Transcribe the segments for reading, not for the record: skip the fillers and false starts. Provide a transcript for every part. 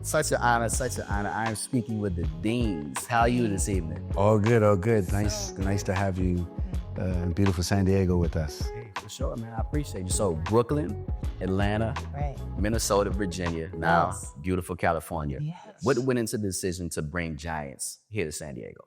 Such an honor, such an honor. I am speaking with the Deans. How are you this evening? All good, all good. Nice to have you in beautiful San Diego with us. Hey, for sure, man. I appreciate you. So Brooklyn, Atlanta, Right. Minnesota, Virginia, now Yes. beautiful California. Yes. What went into the decision to bring Giants here to San Diego?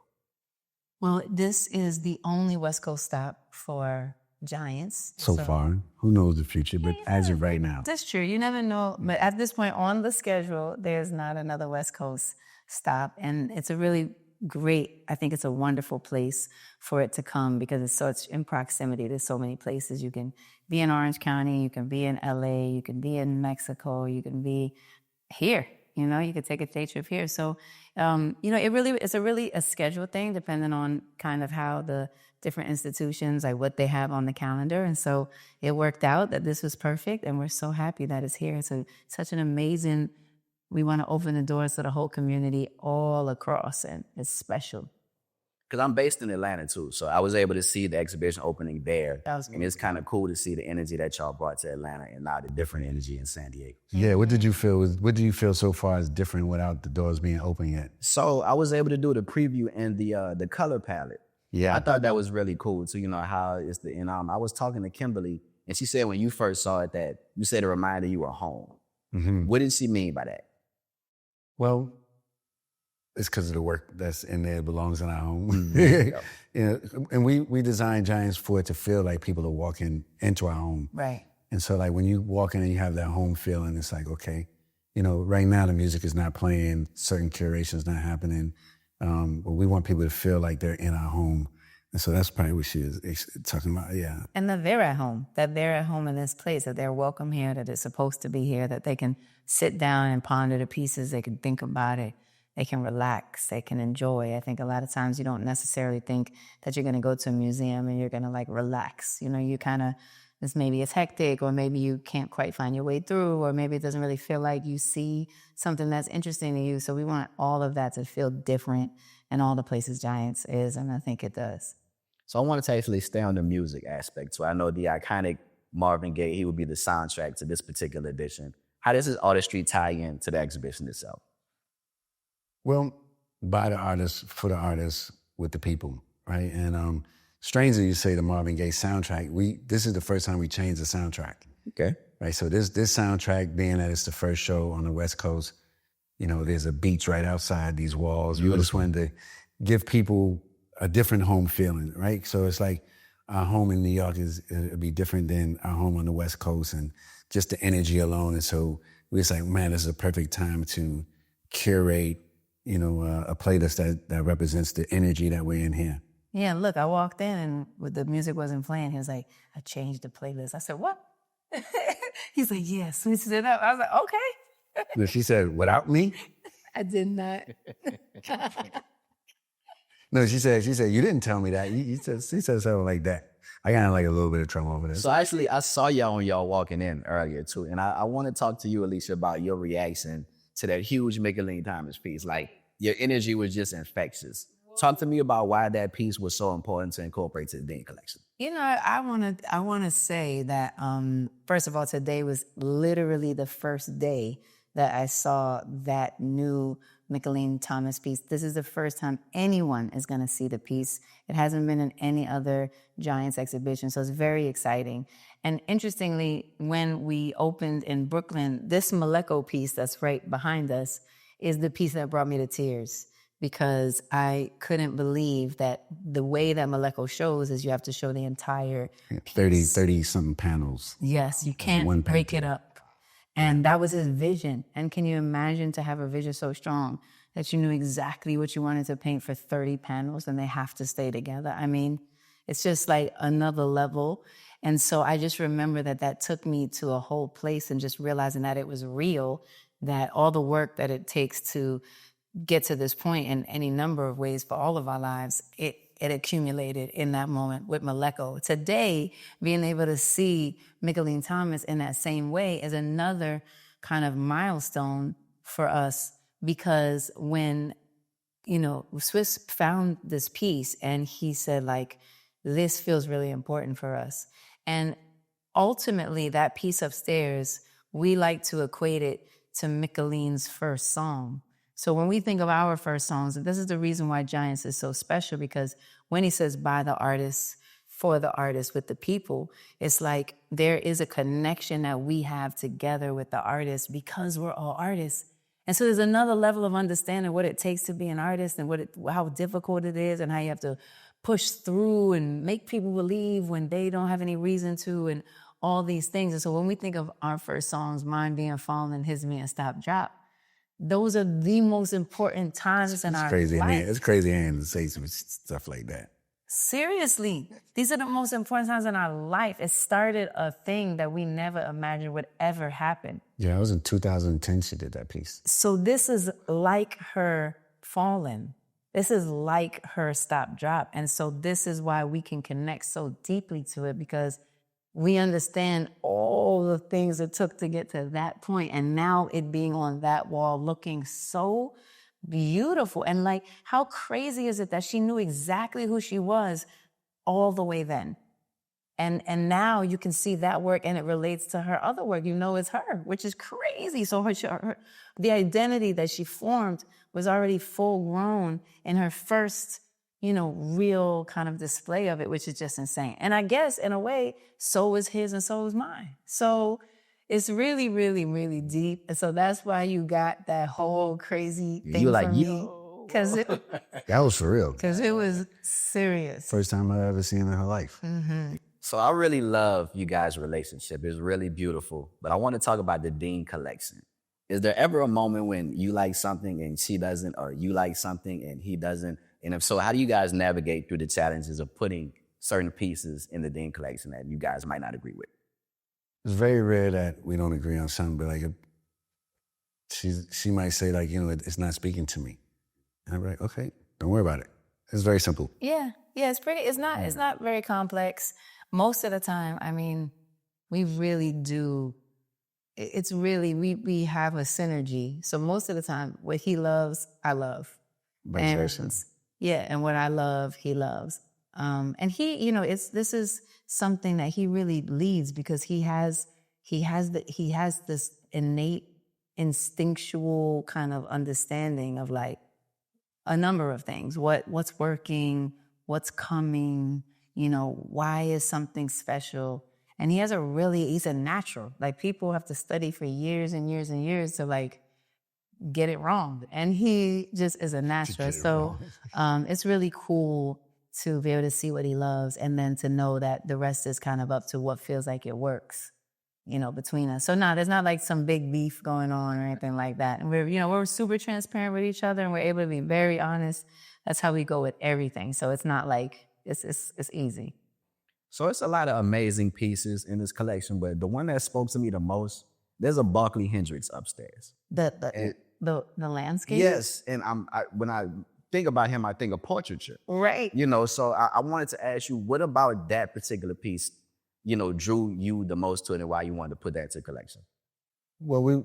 Well, this is the only West Coast stop for Giants. So far, who knows the future, but as of right now. That's true. You never know. But at this point on the schedule, there's not another West Coast stop. And it's a really great, I think it's a wonderful place for it to come because it's such in proximity. There's so many places. You can be in Orange County, you can be in LA, you can be in Mexico, you can be here. You know, you could take a day trip here. So, you know, it's a schedule thing depending on kind of how the different institutions, like what they have on the calendar. And so it worked out that this was perfect. And we're so happy that it's here. It's such an amazing, we want to open the doors to the whole community all across. And it's special. Because I'm based in Atlanta too, so I was able to see the exhibition opening there. That was and it's kind of cool to see the energy that y'all brought to Atlanta and now the different energy in San Diego. Yeah, what did you feel? What do you feel so far is different without the doors being open yet? So I was able to do the preview and the color palette. Yeah, I thought that was really cool too. You know how it's the and I was talking to Kimberly and she said when you first saw it that you said it reminded you were home. Mm-hmm. What did she mean by that? Well, it's because of the work that's in there belongs in our home. Mm-hmm. You know, and we designed Giants for it to feel like people are walking into our home. Right. And so like when you walk in and you have that home feeling, it's like, okay, you know, right now the music is not playing, certain curation's not happening. But we want people to feel like they're in our home. And so that's probably what she is talking about, yeah. And that they're at home, in this place, that they're welcome here, that they're supposed to be here, that they can sit down and ponder the pieces, they can think about it, they can relax, they can enjoy. I think a lot of times you don't necessarily think that you're gonna go to a museum and you're gonna like relax. You know, you kind of, maybe it's hectic, or maybe you can't quite find your way through, or maybe it doesn't really feel like you see something that's interesting to you. So we want all of that to feel different in all the places Giants is, and I think it does. So I wanted to actually stay on the music aspect. So I know the iconic Marvin Gaye, he would be the soundtrack to this particular edition. How does his artistry tie in to the exhibition itself? Well, by the artists, for the artists, with the people, right? And strangely, you say the Marvin Gaye soundtrack. This is the first time we changed the soundtrack. Okay. Right, so this soundtrack, being that it's the first show on the West Coast, you know, there's a beach right outside these walls. We just wanted to give people a different home feeling, right? So it's like our home in New York it'll be different than our home on the West Coast, and just the energy alone. And so we was like, man, this is a perfect time to curate, you know, a playlist that represents the energy that we're in here. Yeah, look, I walked in and the music wasn't playing. He was like, I changed the playlist. I said, what? He's like, yeah, switched it up. I was like, okay. And she said, without me? I did not. No, she said, you didn't tell me that. She said something like that. I got in like a little bit of trouble over this. So actually, I saw y'all when y'all walking in earlier too. And I want to talk to you, Alicia, about your reaction to that huge Michelin Thomas piece. Like, your energy was just infectious. Talk to me about why that piece was so important to incorporate to the Dean collection. You know, I wanna say that first of all, today was literally the first day that I saw that new Michelin Thomas piece. This is the first time anyone is gonna see the piece. It hasn't been in any other Giants exhibition, so it's very exciting. And interestingly, when we opened in Brooklyn, this Maleko piece that's right behind us is the piece that brought me to tears, because I couldn't believe that the way that Maleko shows is you have to show the entire 30-something panels. Yes, you can't One break painting. it up. And that was his vision. And can you imagine to have a vision so strong that you knew exactly what you wanted to paint for 30 panels and they have to stay together? I mean, it's just like another level. And so I just remember that took me to a whole place, and just realizing that it was real, that all the work that it takes to get to this point in any number of ways for all of our lives, it accumulated in that moment with Maleko. Today, being able to see Michelin Thomas in that same way is another kind of milestone for us, because when, you know, Swizz found this piece and he said, like, this feels really important for us. And ultimately, that piece upstairs, we like to equate it to Micheline's first song. So when we think of our first songs, this is the reason why Giants is so special, because when he says by the artists, for the artists, with the people, it's like there is a connection that we have together with the artists because we're all artists. And so there's another level of understanding what it takes to be an artist and how difficult it is and how you have to push through and make people believe when they don't have any reason to, and all these things. And so when we think of our first songs, mine being Fallen, his being Stop Drop, those are the most important times in our life. It's crazy to say some stuff like that. Seriously, these are the most important times in our life. It started a thing that we never imagined would ever happen. Yeah, it was in 2010 she did that piece. So this is like her Fallen. This is like her Stop Drop. And so this is why we can connect so deeply to it, because we understand all the things it took to get to that point, and now it being on that wall looking so beautiful. And like, how crazy is it that she knew exactly who she was all the way then? And now you can see that work and it relates to her other work. You know it's her, which is crazy. So the identity that she formed was already full grown in her first, real kind of display of it, which is just insane. And I guess in a way, so is his and so is mine. So it's really, really, really deep. And so that's why you got that whole crazy thing. You like, yo. Because that was for real. Because it was serious. First time I ever seen in her life. Mm-hmm. So I really love you guys' relationship. It's really beautiful. But I want to talk about the Dean collection. Is there ever a moment when you like something and she doesn't, or you like something and he doesn't? And if so, how do you guys navigate through the challenges of putting certain pieces in the Dean collection that you guys might not agree with? It's very rare that we don't agree on something, but like she might say like, it's not speaking to me. And I'm like, okay, don't worry about it. It's very simple. Yeah, it's not very complex. Most of the time, I mean, we really do. It's really, we have a synergy. So most of the time, what he loves, I love. And what I love, he loves. And he, this is something that he really leads, because he has this innate instinctual kind of understanding of like a number of things. What's working, what's coming, why is something special? And he's a natural. Like, people have to study for years and years and years to like get it wrong. And he just is a natural. So it's really cool to be able to see what he loves, and then to know that the rest is kind of up to what feels like it works, between us. So there's not like some big beef going on or anything like that. And we're super transparent with each other, and we're able to be very honest. That's how we go with everything. So it's not like, it's easy. So it's a lot of amazing pieces in this collection, but the one that spoke to me the most, there's a Barkley Hendricks upstairs. The landscape? Yes, and when I think about him, I think of portraiture. Right. So I wanted to ask you, what about that particular piece, drew you the most to it, and why you wanted to put that into the collection? Well,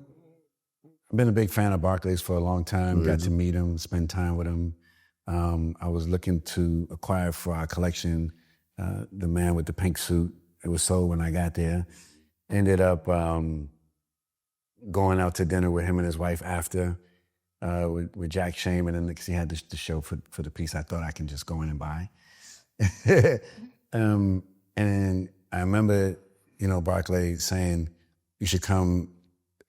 I've been a big fan of Barclays for a long time. Mm-hmm. Got to meet him, spend time with him. I was looking to acquire for our collection the man with the pink suit. It was sold when I got there. Ended up going out to dinner with him and his wife after, with Jack Shaman, and because he had the show for the piece, I thought I can just go in and buy. And I remember, Barclay saying, you should come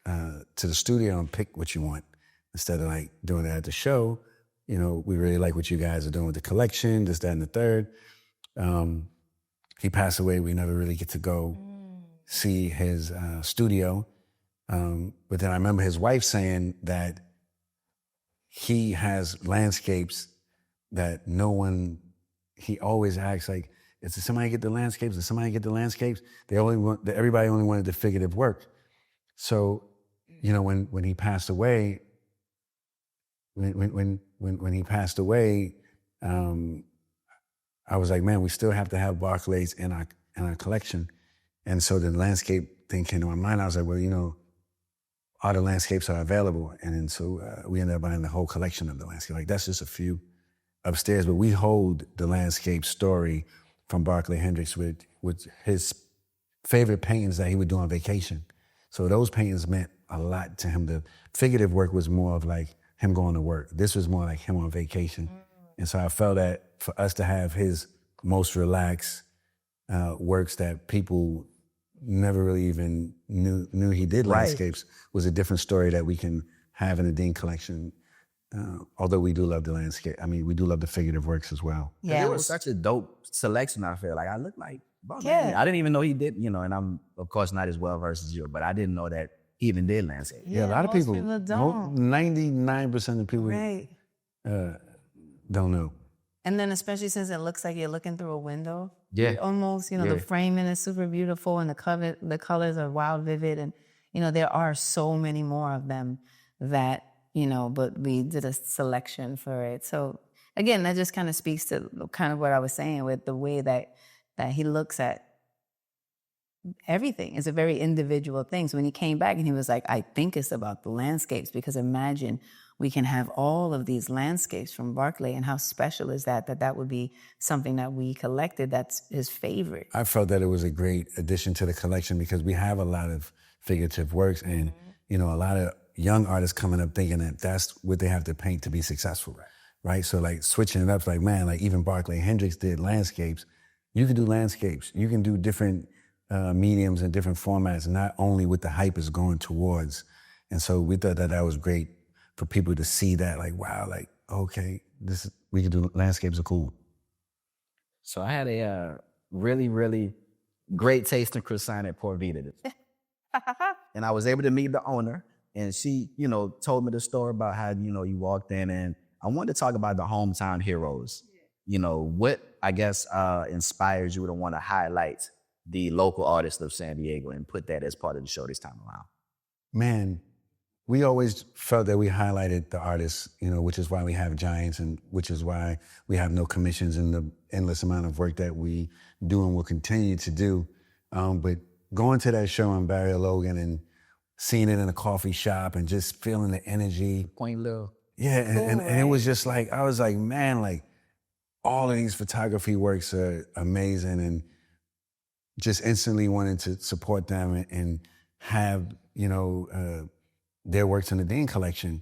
to the studio and pick what you want instead of like doing it at the show. We really like what you guys are doing with the collection, this, that, and the third. He passed away. We never really get to go see his studio. But then I remember his wife saying that he has landscapes that he always asks, like, did somebody get the landscapes? Did somebody get the landscapes? Everybody only wanted the figurative work. So, when he passed away, when he passed away, I was like, man, we still have to have Barclays in our collection. And so the landscape thing came to my mind. I was like, well, all the landscapes are available. And then so we ended up buying the whole collection of the landscape. Like, that's just a few upstairs, but we hold the landscape story from Barkley Hendricks with his favorite paintings that he would do on vacation. So those paintings meant a lot to him. The figurative work was more of like him going to work. This was more like him on vacation. And so I felt that for us to have his most relaxed works that people never really even knew he did landscapes was a different story that we can have in the Dean collection. Although we do love the landscape. I mean, we do love the figurative works as well. Yeah, it was such a dope selection, I feel like. I look like, yeah. I didn't even know he did, you know, and I'm, of course, not as well versed as you, but I didn't know that he even did landscape. Yeah, a lot of people don't. 99% of people don't know. And then especially since it looks like you're looking through a window. Yeah. Almost, you know, the framing is super beautiful and the colors are wild, vivid. And, you know, there are so many more of them that, you know, but we did a selection for it. So again, that just kind of speaks to kind of what I was saying with the way that he looks at everything. It's a very individual thing. So when he came back and he was like, I think it's about the landscapes, because imagine we can have all of these landscapes from Barclay, and how special is that would be something that we collected that's his favorite. I felt that it was a great addition to the collection because we have a lot of figurative works and, you know, a lot of young artists coming up thinking that that's what they have to paint to be successful, right? So like switching it up, like, man, like even Barclay Hendricks did landscapes. You can do landscapes. You can do different mediums and different formats, not only what the hype is going towards. And so we thought that was great for people to see that, like, wow, like, okay, we can do landscapes are cool. So I had a really, really great tasting croissant at Port Vita. And I was able to meet the owner, and she, you know, told me the story about how, you know, you walked in, and I wanted to talk about the hometown heroes. You know, what, I guess, inspires you to want to highlight the local artists of San Diego and put that as part of the show this time around? Man, we always felt that we highlighted the artists, you know, which is why we have Giants and which is why we have no commissions in the endless amount of work that we do and will continue to do. But going to that show in Barrio Logan and seeing it in a coffee shop and just feeling the energy. Point Lil. Yeah, and it was just like, I was like, man, like all of these photography works are amazing, and just instantly wanted to support them and have, you know, their works in the Dean collection.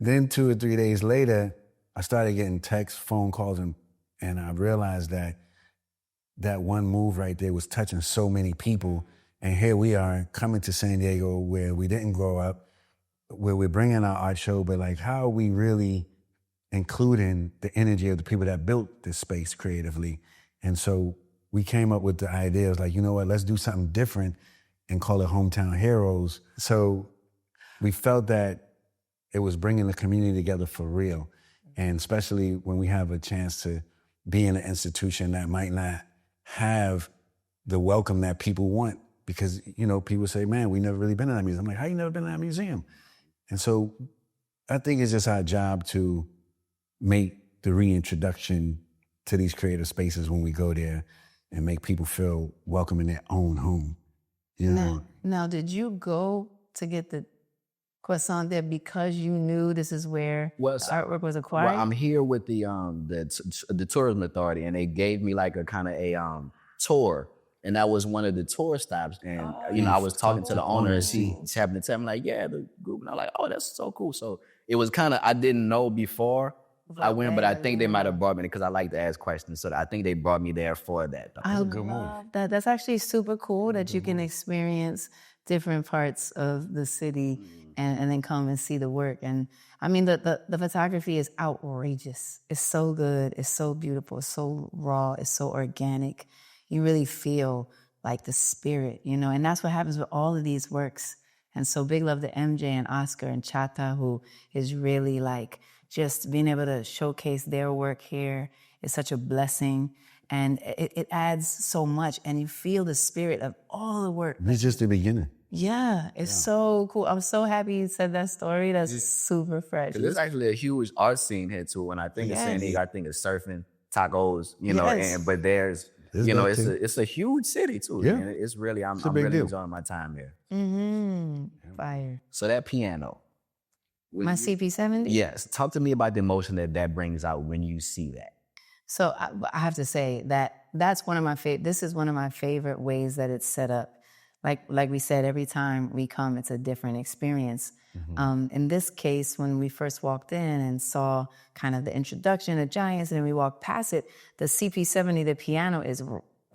Then 2 or 3 days later, I started getting texts, phone calls, and I realized that one move right there was touching so many people. And here we are coming to San Diego where we didn't grow up, where we're bringing our art show, but like, how are we really including the energy of the people that built this space creatively? And so we came up with the idea of like, you know what, let's do something different and call it Hometown Heroes. So we felt that it was bringing the community together for real. And especially when we have a chance to be in an institution that might not have the welcome that people want. Because, you know, people say, man, we never really been in that museum. I'm like, how you never been in that museum? And so I think it's just our job to make the reintroduction to these creative spaces when we go there and make people feel welcome in their own home. You know? Now, did you go to get the croissant there because you knew this is where the artwork was acquired? Well, I'm here with the tourism authority, and they gave me like a kind of a tour, and that was one of the tour stops. And you know, I was talking to the owner, and she happened to tell me like, yeah, the group, and I'm like, oh, that's so cool. So it was kind of, I didn't know before I went, but I think they might have brought me because I like to ask questions. So I think they brought me there for that. I love that. That's actually super cool that you can experience different parts of the city and then come and see the work. And I mean, the photography is outrageous. It's so good. It's so beautiful. It's so raw. It's so organic. You really feel like the spirit, you know, and that's what happens with all of these works. And so big love to MJ and Oscar and Chata, who is really like, just being able to showcase their work here is such a blessing, and it adds so much, and you feel the spirit of all the work. It's just the beginning. Yeah, it's so cool. I'm so happy you said that story. That's super fresh. There's actually a huge art scene here too. When I think of San Diego, I think of surfing, tacos, you know, but there's you know, it's a huge city too. Yeah. And it's really, I'm really enjoying my time here. Fire. So that piano. My CP70? Yes. Talk to me about the emotion that brings out when you see that. So I have to say that's one of my favorite. This is one of my favorite ways that it's set up. like we said, every time we come, it's a different experience. In this case, when we first walked in and saw kind of the introduction of Giants, and then we walked past it, the CP70, the piano is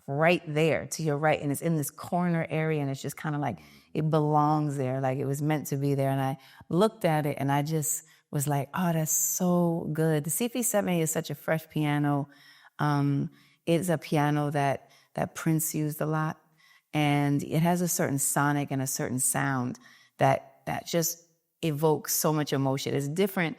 right there to your right, and it's in this corner area, and it's just kind of like it belongs there, like it was meant to be there. And I looked at it, and I just was like, oh, that's so good. The CP70 is such a fresh piano. It's a piano that Prince used a lot, and it has a certain sonic and a certain sound that just evokes so much emotion. It's different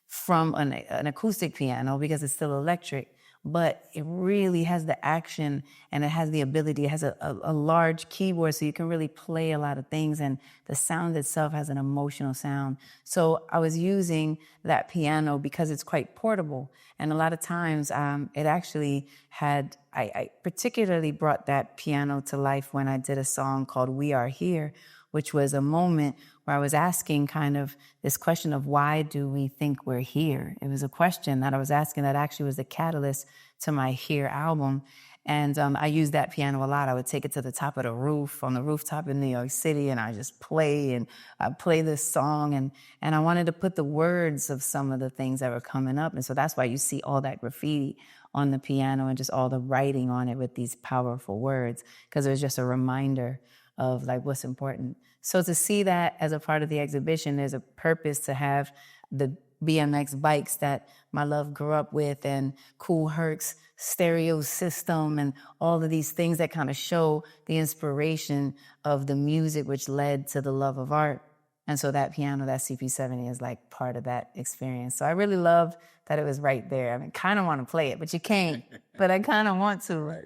from an acoustic piano because it's still electric, but it really has the action, and it has the ability. It has a large keyboard, so you can really play a lot of things, and the sound itself has an emotional sound. So I was using that piano because it's quite portable, and a lot of times it actually had, I particularly brought that piano to life when I did a song called We Are Here, which was a moment where I was asking kind of this question of why do we think we're here? It was a question that I was asking that actually was the catalyst to my Here album. And I used that piano a lot. I would take it to the top of the roof, on the rooftop in New York City, and I just play, and I'd play this song, and I wanted to put the words of some of the things that were coming up. And so that's why you see all that graffiti on the piano and just all the writing on it with these powerful words, because it was just a reminder of like what's important. So to see that as a part of the exhibition, there's a purpose to have the BMX bikes that my love grew up with, and Kool Herc's stereo system, and all of these things that kind of show the inspiration of the music which led to the love of art. And so that piano, that CP70, is like part of that experience. So I really love that it was right there. I mean, kind of want to play it, but you can't. But I kind of want to. Right.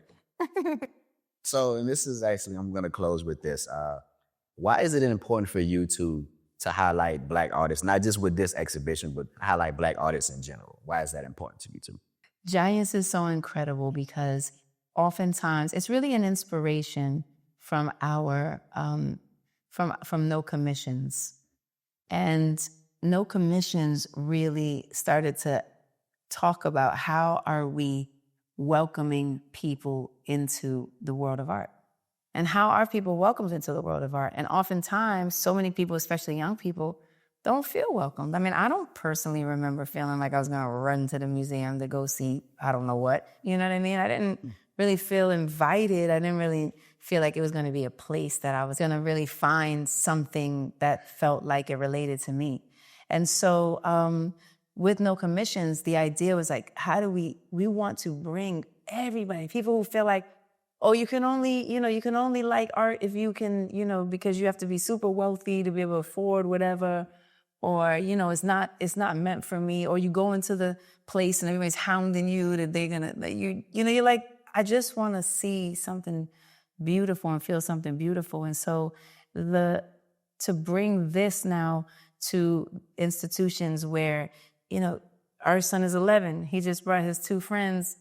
So, and this is actually, I'm going to close with this. Why is it important for you to highlight Black artists, not just with this exhibition, but highlight Black artists in general? Why is that important to you too? Giants is so incredible because oftentimes it's really an inspiration from our from No Commissions, and No Commissions really started to talk about how are we welcoming people into the world of art, and how are people welcomed into the world of art. And oftentimes, so many people, especially young people, don't feel welcomed. I mean, I don't personally remember feeling like I was gonna run to the museum to go see I don't know what, you know what I mean? I didn't really feel invited. I didn't really feel like it was gonna be a place that I was gonna really find something that felt like it related to me. And so with No Commissions, the idea was like, how do we want to bring everybody, people who feel like, oh, you can only like art if you can, because you have to be super wealthy to be able to afford whatever, or, it's not meant for me, or you go into the place and everybody's hounding you that they're gonna, you're like, I just want to see something beautiful and feel something beautiful. And so to bring this now to institutions where, our son is 11, he just brought his 2 friends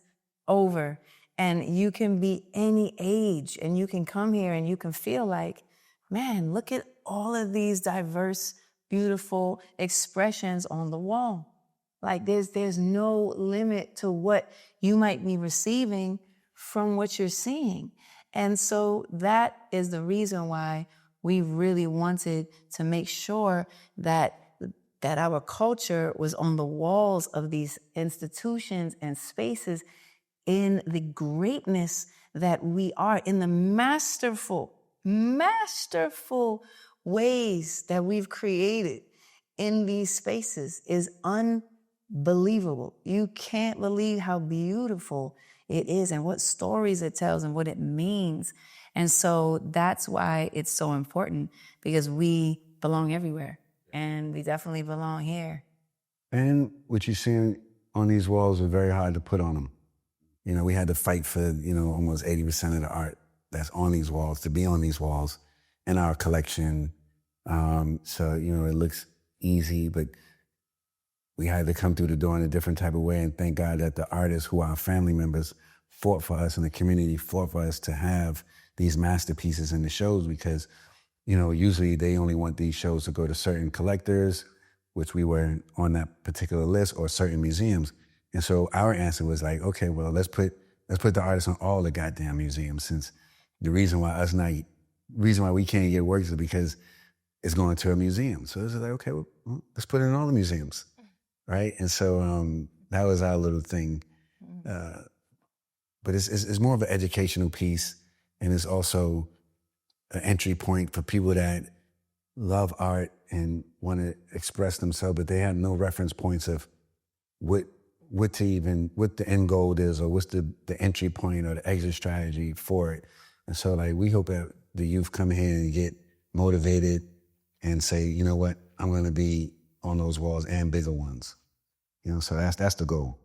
over, and you can be any age and you can come here and you can feel like, man, look at all of these diverse, beautiful expressions on the wall. Like there's no limit to what you might be receiving from what you're seeing. And so that is the reason why we really wanted to make sure that our culture was on the walls of these institutions and spaces in the greatness that we are, in the masterful ways that we've created in these spaces is unbelievable. You can't believe how beautiful it is and what stories it tells and what it means. And so that's why it's so important, because we belong everywhere, and we definitely belong here. And what you're seeing on these walls is very hard to put on them. We had to fight for, almost 80% of the art that's on these walls to be on these walls in our collection. So, it looks easy, but we had to come through the door in a different type of way. And thank God that the artists who are our family members fought for us, and the community fought for us to have these masterpieces in the shows, because, usually they only want these shows to go to certain collectors, which we were on that particular list, or certain museums. And so our answer was like, okay, well, let's put the artists on all the goddamn museums, since the reason why us not reason why we can't get work is because it's going to a museum. So it's like, okay, well, let's put it in all the museums, right? And so that was our little thing. But it's more of an educational piece, and it's also an entry point for people that love art and want to express themselves, but they have no reference points of what the end goal is, or what's the entry point or the exit strategy for it. And so like we hope that the youth come here and get motivated and say, you know what, I'm gonna be on those walls and bigger ones. You know, so that's the goal.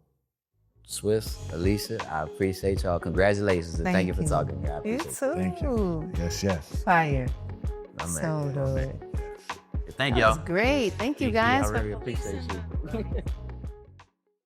Swizz, Alicia, I appreciate y'all. Congratulations and thank you for talking to me. I You appreciate it. too. Thank you. Yes. Fire. My man. So good. Thank That y'all. was great. Thank you guys. I really appreciate you.